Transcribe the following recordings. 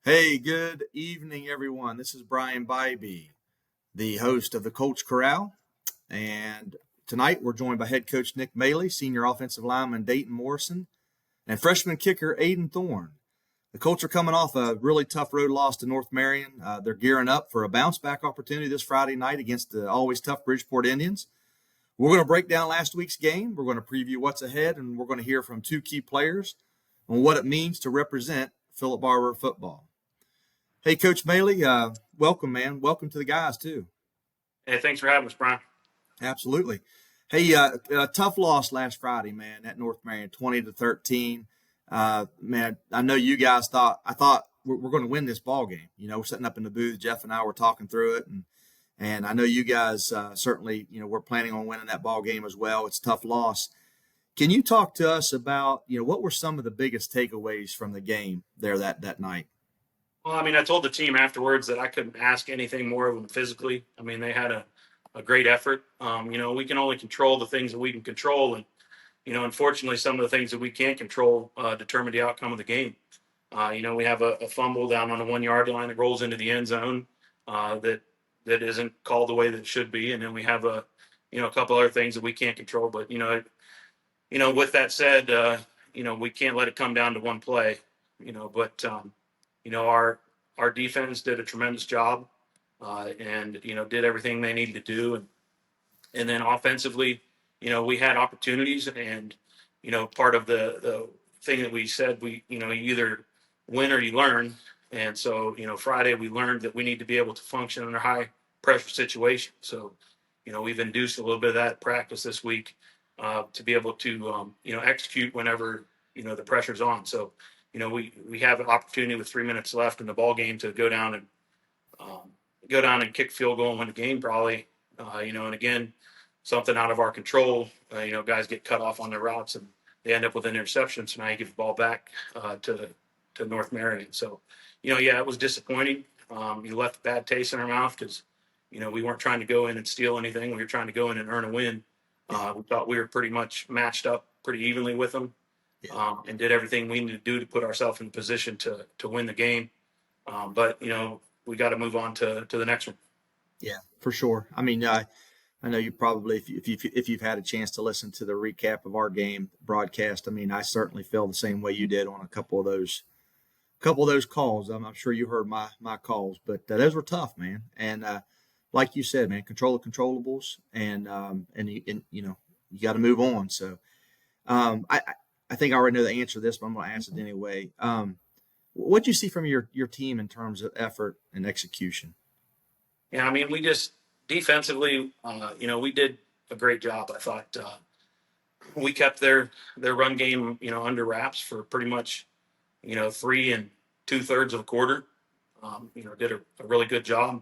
Hey, good evening, everyone. This is Brian Bibey, the host of the Colts Corral. And tonight we're joined by Head Coach Nick Mayle, Senior Offensive Lineman Dayton Morrison, and freshman kicker Ayden Thorne. The Colts are coming off a really tough road loss to North Marion. They're gearing up for a bounce-back opportunity this Friday night against the always tough Bridgeport Indians. We're going to break down last week's game. We're going to preview what's ahead, and we're going to hear from two key players on what it means to represent Philip Barber football. Hey, Coach Mayle, welcome, man. Welcome to the guys, too. Hey, thanks for having us, Brian. Absolutely. Hey, a tough loss last Friday, man, at North Marion, 20-13. Man, I know you guys thought we're going to win this ball game. You know, we're sitting up in the booth. Jeff and I were talking through it, and I know you guys certainly, we're planning on winning that ball game as well. It's a tough loss. Can you talk to us about, what were some of the biggest takeaways from the game there that night? Well, I told the team afterwards that I couldn't ask anything more of them physically. They had a great effort. We can only control the things that we can control. And, unfortunately, some of the things that we can't control determine the outcome of the game. We have a fumble down on the 1 yard line that rolls into the end zone that isn't called the way that it should be. And then we have a couple other things that we can't control. But, with that said, we can't let it come down to one play, our defense did a tremendous job and did everything they needed to do. And then offensively, we had opportunities and, part of the thing that we said, you either win or you learn. And so, Friday we learned that we need to be able to function in a high pressure situation. So, we've induced a little bit of that practice this week to be able to, execute whenever, the pressure's on. So, we have an opportunity with 3 minutes left in the ball game to go down and kick field goal and win the game probably. And again, something out of our control. Guys get cut off on their routes and they end up with an interception. So now you give the ball back to North Marion. So, it was disappointing. You left a bad taste in our mouth because, we weren't trying to go in and steal anything. We were trying to go in and earn a win. We thought we were pretty much matched up pretty evenly with them. And did everything we needed to do to put ourselves in a position to win the game. But we got to move on to the next one. Yeah, for sure. I know you probably, if you've had a chance to listen to the recap of our game broadcast, I certainly feel the same way you did on a couple of those calls. I'm sure you heard my calls, but those were tough, man. And like you said, man, control the controllables, and you got to move on. So I think I already know the answer to this, but I'm going to ask it anyway. What do you see from your team in terms of effort and execution? Yeah, we just defensively, we did a great job. I thought we kept their run game, under wraps for pretty much, 3 2/3 of a quarter. Did a really good job.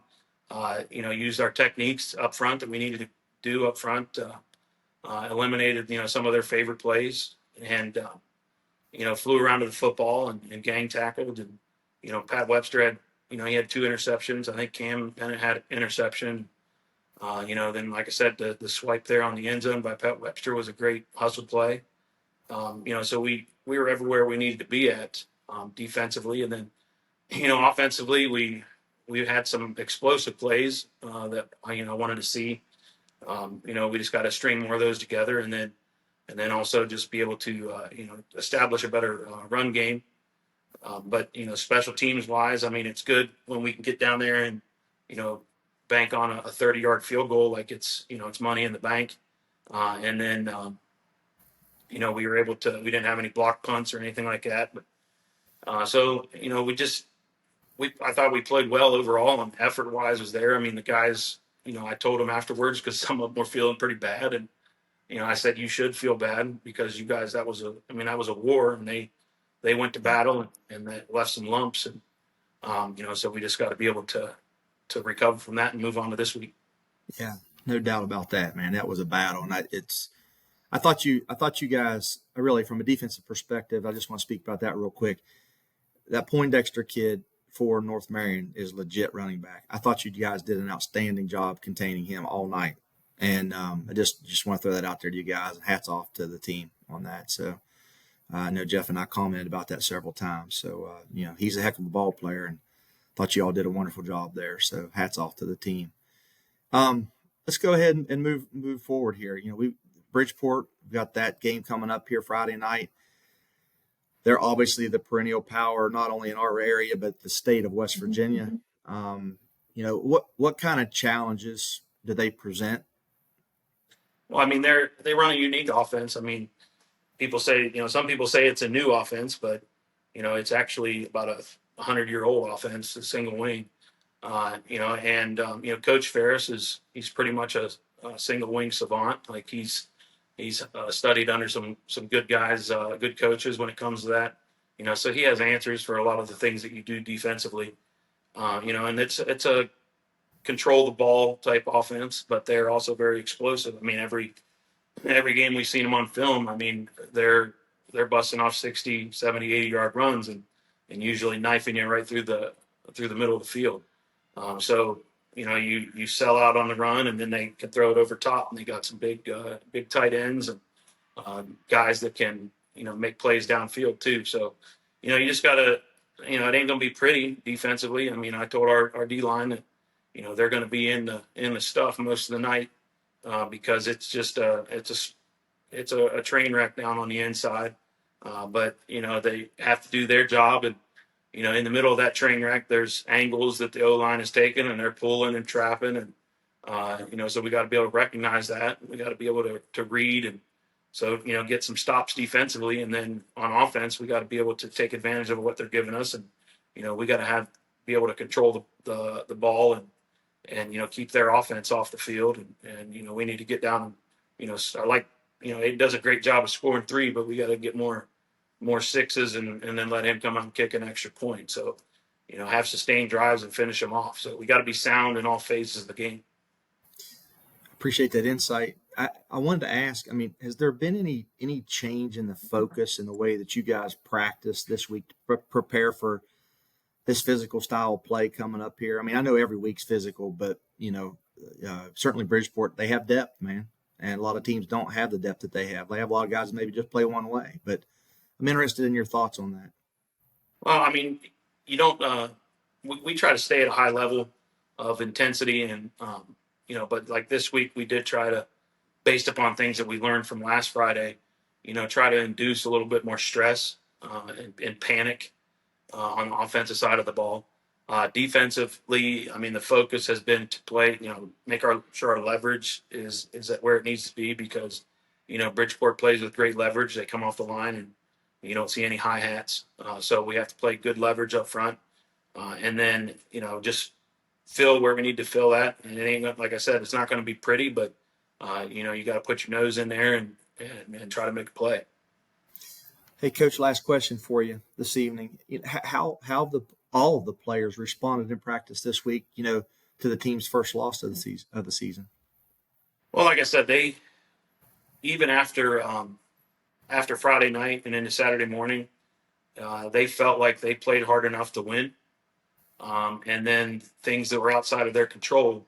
Used our techniques up front that we needed to do up front. Eliminated, some of their favorite plays. And, flew around to the football and gang tackled. And, Pat Webster had, he had 2 interceptions. I think Cam Bennett had an interception. Then, like I said, the swipe there on the end zone by Pat Webster was a great hustle play. So we were everywhere we needed to be at defensively. And then, offensively, we had some explosive plays that I wanted to see. We just got to string more of those together. And then also just be able to, establish a better run game. But, special teams wise, it's good when we can get down there and, bank on a 30-yard field goal like it's money in the bank. And then, we were able to, we didn't have any blocked punts or anything like that. But so, I thought we played well overall, and effort wise was there. The guys, I told them afterwards because some of them were feeling pretty bad. And, I said, you should feel bad because you guys, that was a war, and they went to battle and that left some lumps. And, so we just got to be able to recover from that and move on to this week. Yeah, no doubt about that, man. That was a battle. And I thought you guys really, from a defensive perspective, I just want to speak about that real quick. That Poindexter kid for North Marion is legit running back. I thought you guys did an outstanding job containing him all night. And I just want to throw that out there to you guys. Hats off to the team on that. So I know Jeff and I commented about that several times. So, he's a heck of a ball player, and thought you all did a wonderful job there. So hats off to the team. Let's go ahead and move forward here. Bridgeport, we've got that game coming up here Friday night. They're obviously the perennial power, not only in our area, but the state of West Virginia. What kind of challenges do they present? Well, I mean, they run a unique offense. I mean, people say, some people say it's a new offense, but it's actually about a 100-year-old offense, a single wing. Coach Ferris he's pretty much a single wing savant. Like he's studied under some good guys, good coaches when it comes to that. So he has answers for a lot of the things that you do defensively. And it's a control the ball type offense, but they're also very explosive. I mean, every game we've seen them on film, I mean, they're busting off 60, 70, 80-yard runs and usually knifing you right through the middle of the field. So you sell out on the run, and then they can throw it over top, and they got some big tight ends and guys that can make plays downfield too. So you just gotta it ain't gonna be pretty defensively. I mean, I told our D line that they're gonna be in the stuff most of the night because it's just it's a train wreck down on the inside. But they have to do their job, and in the middle of that train wreck, there's angles that the O line is taking, and they're pulling and trapping, and so we got to be able to recognize that. We got to be able to read, and so get some stops defensively, and then on offense, we got to be able to take advantage of what they're giving us, and we got to be able to control the ball and keep their offense off the field, and we need to get down. It does a great job of scoring three, but we got to get more sixes and then let him come out and kick an extra point. So, have sustained drives and finish them off. So we got to be sound in all phases of the game. Appreciate that insight. I wanted to ask, I mean, has there been any change in the focus in the way that you guys practice this week to prepare for this physical style of play coming up here? I mean, I know every week's physical, but, certainly Bridgeport, they have depth, man. And a lot of teams don't have the depth that they have. They have a lot of guys that maybe just play one way. But I'm interested in your thoughts on that. Well, I mean, you don't. We try to stay at a high level of intensity, and but like this week, we did try to, based upon things that we learned from last Friday, try to induce a little bit more stress and panic on the offensive side of the ball. Defensively, I mean, the focus has been to play, make sure our leverage is at where it needs to be because, Bridgeport plays with great leverage. They come off the line and you don't see any hi-hats. So we have to play good leverage up front. And then, just fill where we need to fill that. And it ain't, like I said, it's not going to be pretty, but, you got to put your nose in there and try to make a play. Hey, Coach, last question for you this evening. How all of the players responded in practice this week, to the team's first loss of the season? Well, like I said, they even after Friday night and into Saturday morning, they felt like they played hard enough to win. And then things that were outside of their control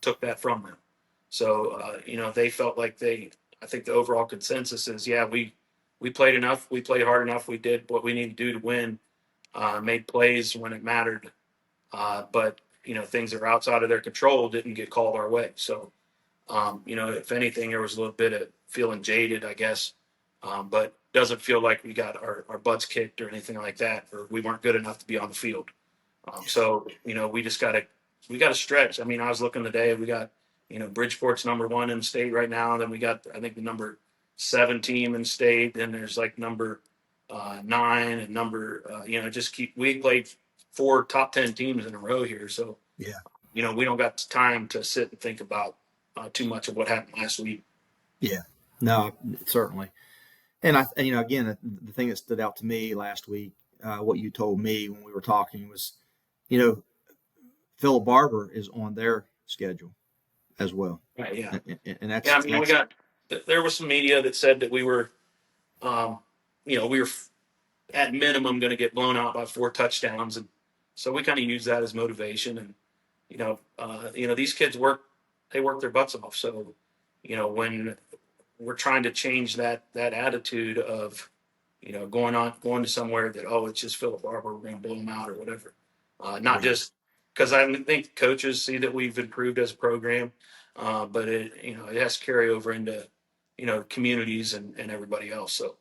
took that from them. So, they felt like I think the overall consensus is, yeah, we played enough. We played hard enough. We did what we needed to do to win, made plays when it mattered. But, things that were outside of their control didn't get called our way. So, if anything, there was a little bit of feeling jaded, I guess. But doesn't feel like we got our butts kicked or anything like that, or we weren't good enough to be on the field. So, we just got to stretch. I mean, I was looking today, we got, Bridgeport's number 1 in the state right now. Then we got, I think, the number 7 team in state. Then there's like number 9 and number, we played 4 top 10 teams in a row here. So, yeah, we don't got time to sit and think about too much of what happened last week. Yeah, no, certainly. And again, the thing that stood out to me last week, what you told me when we were talking was, Philip Barber is on their schedule as well. Right. Yeah. And that's, I mean, there was some media that said that we were, we were at minimum going to get blown out by 4 touchdowns. And so we kind of use that as motivation. And, these kids work their butts off. So, when we're trying to change that attitude of, going to somewhere that, oh, it's just Philip Barber, we're going to blow them out or whatever. Oh, Not yeah. just because I think coaches see that we've improved as a program, but it has to carry over into, communities and everybody else. So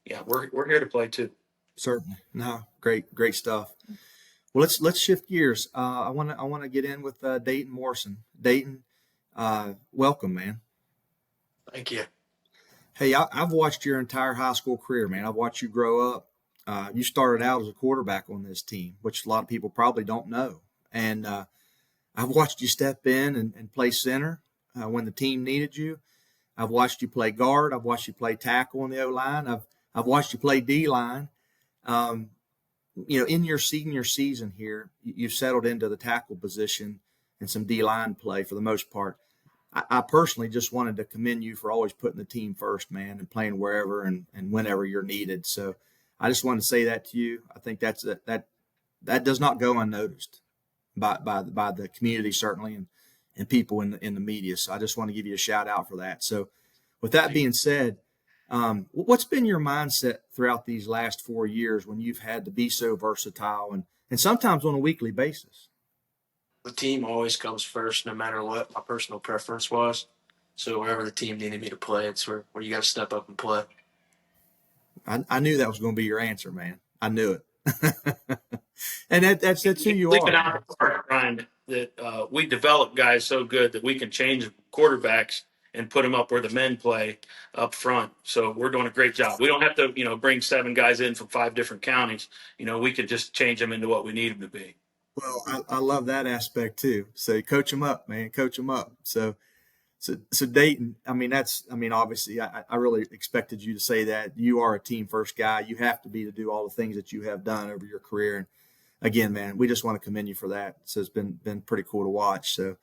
yeah, we're here to play too. Certainly. No, great stuff. Well, let's shift gears. I want to get in with Dayton Morrison. Dayton, welcome, man. Thank you. Hey, I've watched your entire high school career, man. I've watched you grow up. You started out as a quarterback on this team, which a lot of people probably don't know. And I've watched you step in and play center when the team needed you. I've watched you play guard. I've watched you play tackle on the O line. I've watched you play D line. Um, in your senior season here, you've settled into the tackle position and some D line play for the most part. I personally just wanted to commend you for always putting the team first, man, and playing wherever and whenever you're needed. So I just wanted to say that to you. I think that does not go unnoticed by the community, certainly, and people in the media. So I just want to give you a shout out for that. So with that being said, what's been your mindset throughout these last 4 years when you've had to be so versatile and sometimes on a weekly basis? The team always comes first, no matter what my personal preference was. So wherever the team needed me to play, it's where you got to step up and play. I knew that was going to be your answer, man. I knew it. And that's who you Leaving are. out the part, Brian, that we develop guys so good that we can change quarterbacks and put them up where the men play up front. So we're doing a great job. We don't have to, bring 7 guys in from 5 different counties. We can just change them into what we need them to be. Well, I love that aspect too. So coach them up, man. Coach them up. So Dayton, obviously, I really expected you to say that. You are a team first guy. You have to be to do all the things that you have done over your career. And again, man, we just want to commend you for that. So it's been pretty cool to watch. So,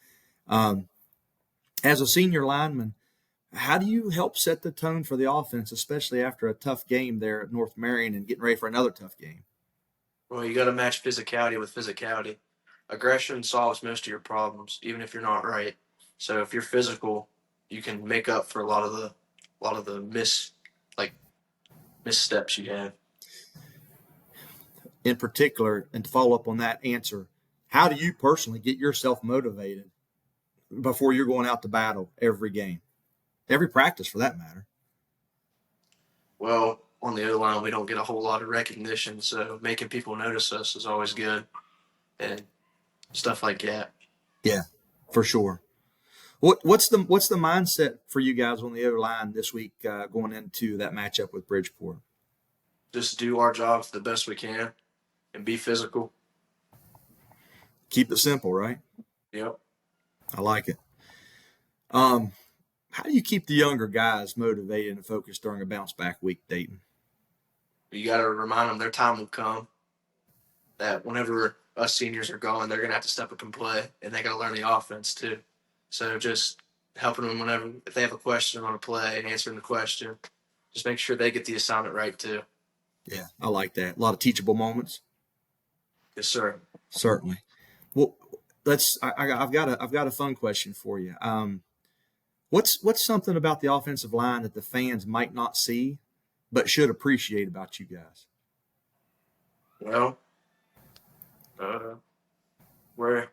as a senior lineman, how do you help set the tone for the offense, especially after a tough game there at North Marion and getting ready for another tough game? Well, you got to match physicality with physicality. Aggression solves most of your problems, even if you're not right. So if you're physical, you can make up for a lot of the missteps you have. In particular, and to follow up on that answer, how do you personally get yourself motivated before you're going out to battle every game, every practice for that matter? Well, on the O line, we don't get a whole lot of recognition, so making people notice us is always good, and stuff like that. Yeah, for sure. What's the mindset for you guys on the O line this week going into that matchup with Bridgeport? Just do our jobs the best we can and be physical. Keep it simple, right? Yep. I like it. How do you keep the younger guys motivated and focused during a bounce back week, Dayton? You got to remind them their time will come. That whenever us seniors are gone, they're gonna have to step up and play, and they got to learn the offense too. So just helping them whenever if they have a question on a play, answering the question, just make sure they get the assignment right too. Yeah, I like that. A lot of teachable moments. Yes, sir. Certainly. Well, I've got a fun question for you. What's something about the offensive line that the fans might not see, but should appreciate about you guys? Well,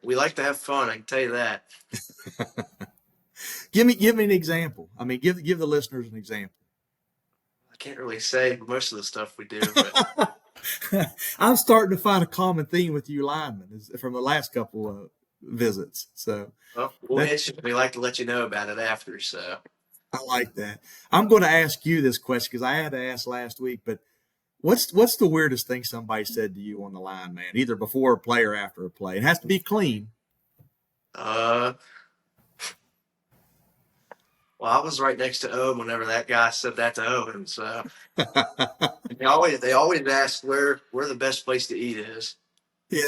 we like to have fun. I can tell you that. Give me an example. I mean, give the listeners an example. I can't really say most of the stuff we do, but I'm starting to find a common theme with you linemen from the last couple of visits. So we'll hit you. We like to let you know about it after. So I like that. I'm going to ask you this question because I had to ask last week, but what's the weirdest thing somebody said to you on the line, man? Either before a play or after a play. It has to be clean. Well, I was right next to Owen whenever that guy said that to Owen. So they always ask where the best place to eat is. Yeah,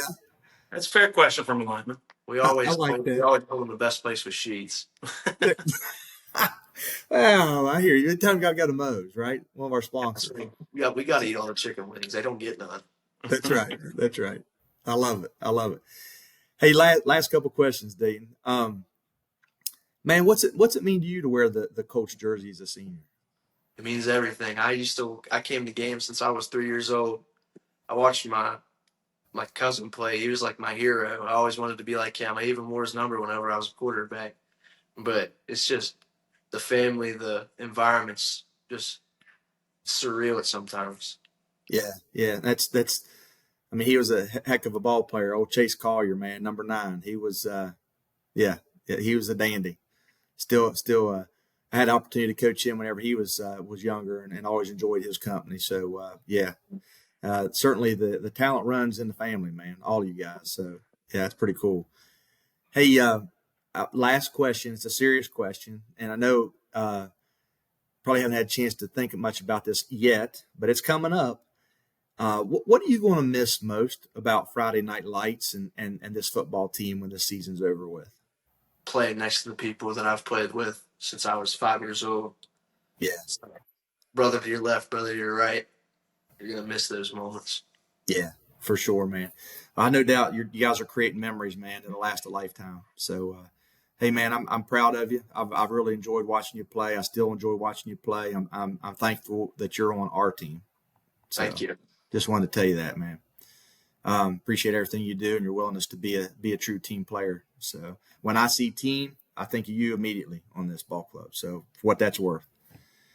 That's a fair question from a lineman. We always like that. we always told them the best place was Sheets. Well, I hear you. Time got a Moe's, right? One of our sponsors. We got to eat all the chicken wings. They don't get none. That's right. That's right. I love it. Hey, last couple questions, Dayton. Man, what's it mean to you to wear the Colts jersey as a senior? It means everything. I came to games since I was 3 years old. I watched my cousin play. He was like my hero. I always wanted to be like him. I even wore his number whenever I was a quarterback. But it's just the family, the environment's just surreal at sometimes. Yeah. That's. I mean, he was a heck of a ball player. Old Chase Collier, man, number 9. He was, yeah, he was a dandy. Still, I had the opportunity to coach him whenever he was younger, and always enjoyed his company. So, yeah, certainly the talent runs in the family, man. All you guys. So, yeah, that's pretty cool. Hey, last question. It's a serious question, and I know probably haven't had a chance to think much about this yet, but it's coming up. What are you going to miss most about Friday Night Lights and this football team when the season's over with? Playing next to the people that I've played with since I was 5 years old. Yeah. So, brother to your left, brother to your right. You're going to miss those moments. Yeah, for sure, man. I no doubt you guys are creating memories, man, that'll last a lifetime. So, hey, man, I'm proud of you. I've really enjoyed watching you play. I still enjoy watching you play. I'm thankful that you're on our team. So, Thank you. Just wanted to tell you that, man. Appreciate everything you do and your willingness to be a true team player. So when I see team, I think of you immediately on this ball club. So for what that's worth.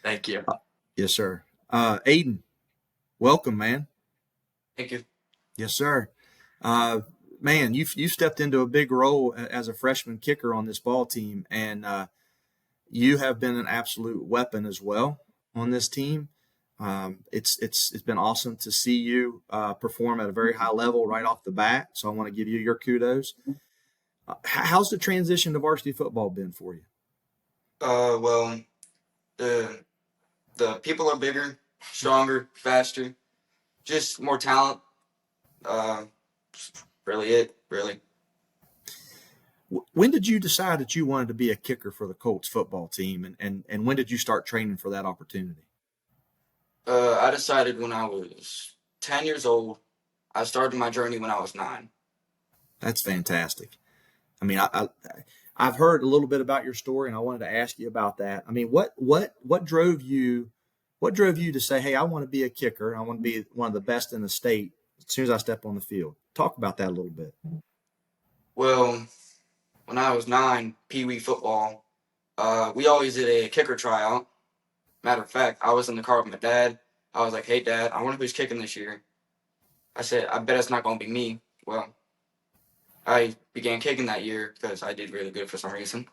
Thank you. Yes, sir. Aiden, welcome, man. Thank you. Yes, sir. Man, you stepped into a big role as a freshman kicker on this ball team, and you have been an absolute weapon as well on this team. It's been awesome to see you perform at a very high level right off the bat. So I want to give you your kudos. How's the transition to varsity football been for you? Well, the people are bigger, stronger, faster, just more talent. Really it, really. When did you decide that you wanted to be a kicker for the Colts football team, and when did you start training for that opportunity? I decided when I was 10 years old. I started my journey when I was 9. That's fantastic. I mean, I've heard a little bit about your story, and I wanted to ask you about that. I mean, what drove you? What drove you to say, "Hey, I want to be a kicker. I want to be one of the best in the state as soon as I step on the field"? Talk about that a little bit. Well, when I was 9, Pee Wee football, we always did a kicker tryout. Matter of fact, I was in the car with my dad. I was like, "Hey, Dad, I wonder who's kicking this year." I said, "I bet it's not going to be me." Well, I began kicking that year because I did really good for some reason.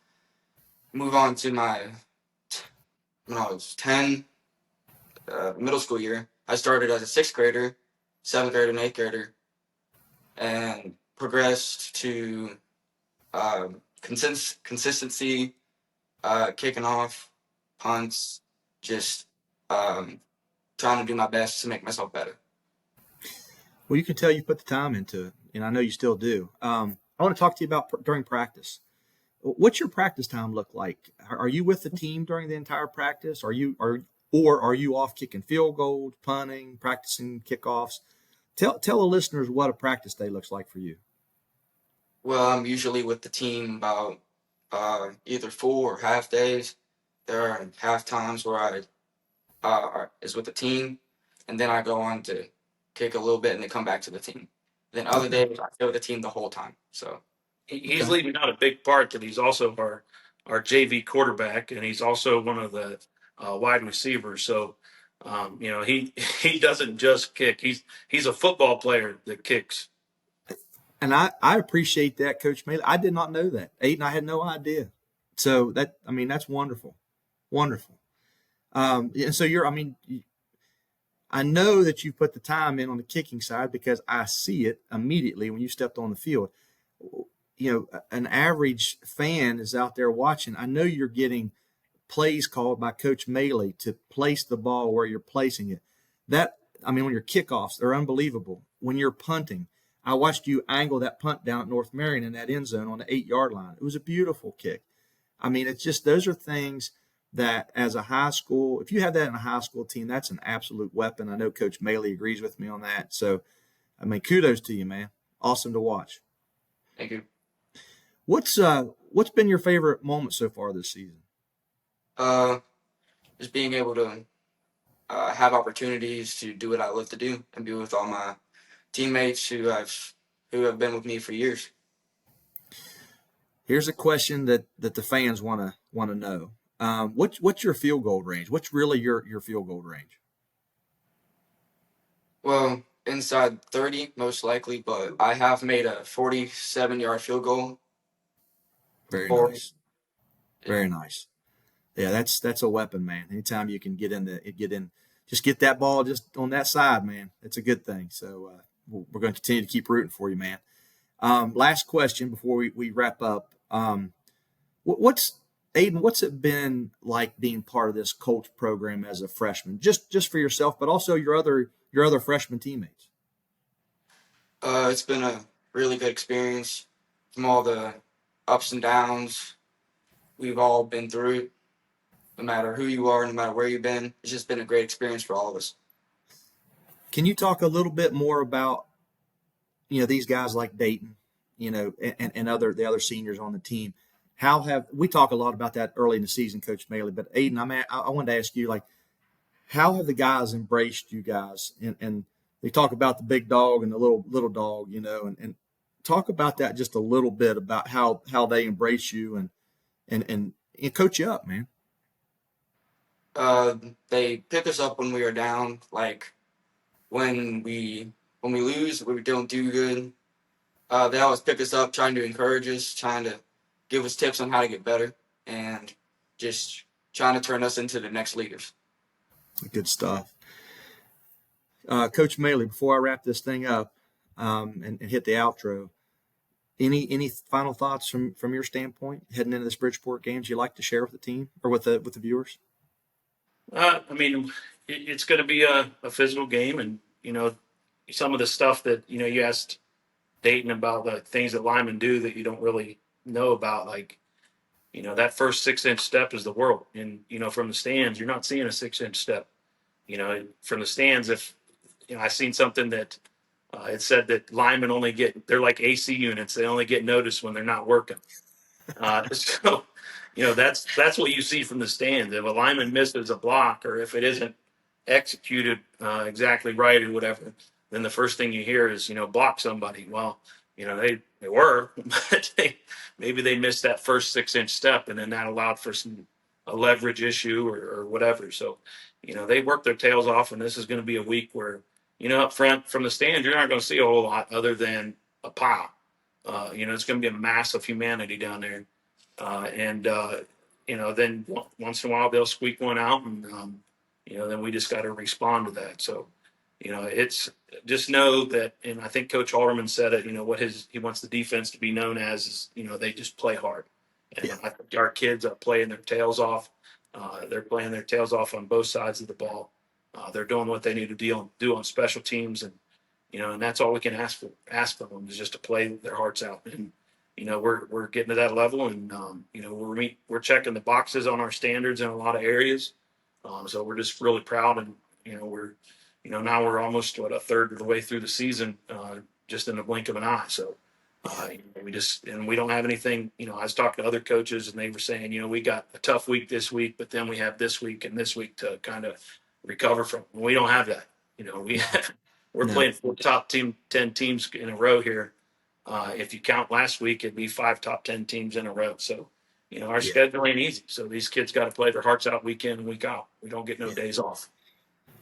Move on to when I was 10, middle school year. I started as a 6th grader, 7th grader, and 8th grader, and progressed to consistency, kicking off, punts, just trying to do my best to make myself better. Well, you can tell you put the time into it, and I know you still do. I want to talk to you about during practice. What's your practice time look like? Are you with the team during the entire practice? Or are you off kicking field goals, punting, practicing kickoffs? Tell the listeners what a practice day looks like for you. Well, I'm usually with the team about either full or half days. There are half times where I is with the team, and then I go on to kick a little bit and then come back to the team. Then other days I stay with the team the whole time. So He's leaving out a big part that he's also our JV quarterback, and he's also one of the wide receivers. So, he doesn't just kick. He's a football player that kicks. And I appreciate that, Coach Mayle. I did not know that. Aiden, I had no idea. So that's wonderful. Wonderful. And so I know that you put the time in on the kicking side because I see it immediately when you stepped on the field. You know, an average fan is out there watching. I know you're getting plays called by Coach Mayle to place the ball where you're placing it. When your kickoffs, they're unbelievable. When you're punting, I watched you angle that punt down at North Marion in that end zone on the 8-yard line. It was a beautiful kick. I mean, it's just those are things that as a high school, if you have that in a high school team, that's an absolute weapon. I know Coach Mayle agrees with me on that. So, kudos to you, man. Awesome to watch. thank you. What's been your favorite moment so far this season? Just being able to have opportunities to do what I love to do and be with all my teammates who have been with me for years. Here's a question that the fans want to know. What's your field goal range? What's really your field goal range? Well, inside 30 most likely, but I have made a 47-yard field goal. Very before. nice. Very nice. Yeah, that's a weapon, man. Anytime you can get in, just get that ball just on that side, man. It's a good thing. So we're going to continue to keep rooting for you, man. Last question before we wrap up. What's Aiden? What's it been like being part of this Colts program as a freshman? Just for yourself, but also your other freshman teammates. It's been a really good experience from all the ups and downs. We've all been through it. No matter who you are, no matter where you've been, it's just been a great experience for all of us. Can you talk a little bit more about these guys like Dayton, and the other seniors on the team? How have we talk a lot about that early in the season, Coach Mayle? But Aiden, I wanted to ask you, like, how have the guys embraced you guys? And they talk about the big dog and the little dog, and talk about that just a little bit about how they embrace you and coach you up, man. They pick us up when we are down. Like when we lose, we don't do good. They always pick us up, trying to encourage us, trying to give us tips on how to get better, and just trying to turn us into the next leaders. Good stuff. Coach Mayle, before I wrap this thing up and hit the outro, any final thoughts from your standpoint heading into this Bridgeport games you'd like to share with the team or with the viewers? It's going to be a physical game, and some of the stuff that you asked Dayton about, the things that linemen do that you don't really know about, like that first 6-inch step is the world, and from the stands you're not seeing a 6-inch step. From the stands, if I seen something that it said that linemen they're like AC units, they only get noticed when they're not working. So that's what you see from the stands. If a lineman misses a block, or if it isn't executed exactly right or whatever, then the first thing you hear is block somebody. Well, they were, but maybe they missed that first 6-inch step, and then that allowed for a leverage issue or whatever. So they work their tails off, and this is going to be a week where up front from the stands you're not going to see a whole lot other than a pile. It's going to be a mass of humanity down there. Then once in a while they'll squeak one out, and then we just got to respond to that. So, it's just know that, and I think Coach Alderman said it. What he wants the defense to be known as is, they just play hard, and I think our kids are playing their tails off. They're playing their tails off on both sides of the ball. They're doing what they need to do on special teams, and that's all we can ask for them, is just to play their hearts out. And we're getting to that level, and we're checking the boxes on our standards in a lot of areas. So we're just really proud, and we're now we're almost a third of the way through the season, just in the blink of an eye. So we don't have anything. I was talking to other coaches, and they were saying, we got a tough week this week, but then we have this week and this week to kind of recover from. We don't have that. We're playing 4 top 10 teams in a row here. If you count last week, it'd be 5 top 10 teams in a row. So, our schedule ain't easy. So these kids got to play their hearts out week in and week out. We don't get no days off.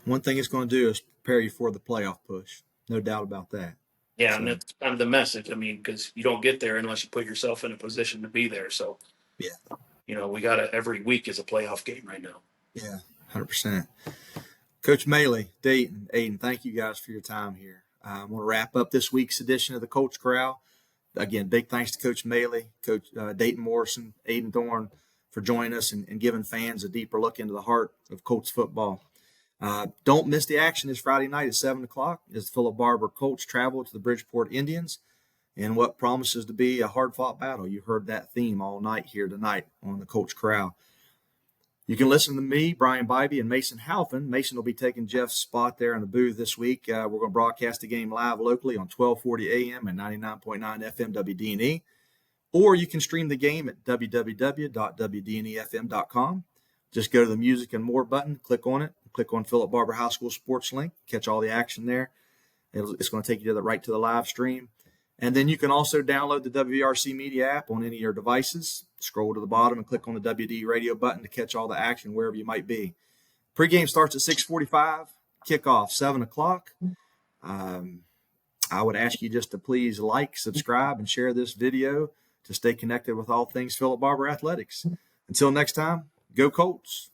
One thing it's going to do is prepare you for the playoff push. No doubt about that. Yeah, and that's kind of the message. Because you don't get there unless you put yourself in a position to be there. So, we got to, every week is a playoff game right now. Yeah, 100%. Coach Mayle, Dayton, Aiden, thank you guys for your time here. I'm going to wrap up this week's edition of the Colts Corral. Again, big thanks to Coach Mayle, Coach Dayton Morrison, Ayden Thorne for joining us and giving fans a deeper look into the heart of Colts football. Don't miss the action this Friday night at 7 o'clock as the Philip Barber Colts travel to the Bridgeport Indians in what promises to be a hard-fought battle. You heard that theme all night here tonight on the Colts Corral. You can listen to me, Brian Bibey, and Mason Halfin. Mason will be taking Jeff's spot there in the booth this week. We're going to broadcast the game live locally on 1240 AM and 99.9 FM WDNE. Or you can stream the game at www.wdnefm.com. Just go to the Music and More button, click on it, click on Philip Barber High School Sports link, catch all the action there. It's going to take you right to the live stream. And then you can also download the WRC Media app on any of your devices. Scroll to the bottom and click on the WD radio button to catch all the action wherever you might be. Pregame starts at 6:45, kickoff 7 o'clock. I would ask you just to please like, subscribe, and share this video to stay connected with all things Philip Barber Athletics. Until next time, go Colts.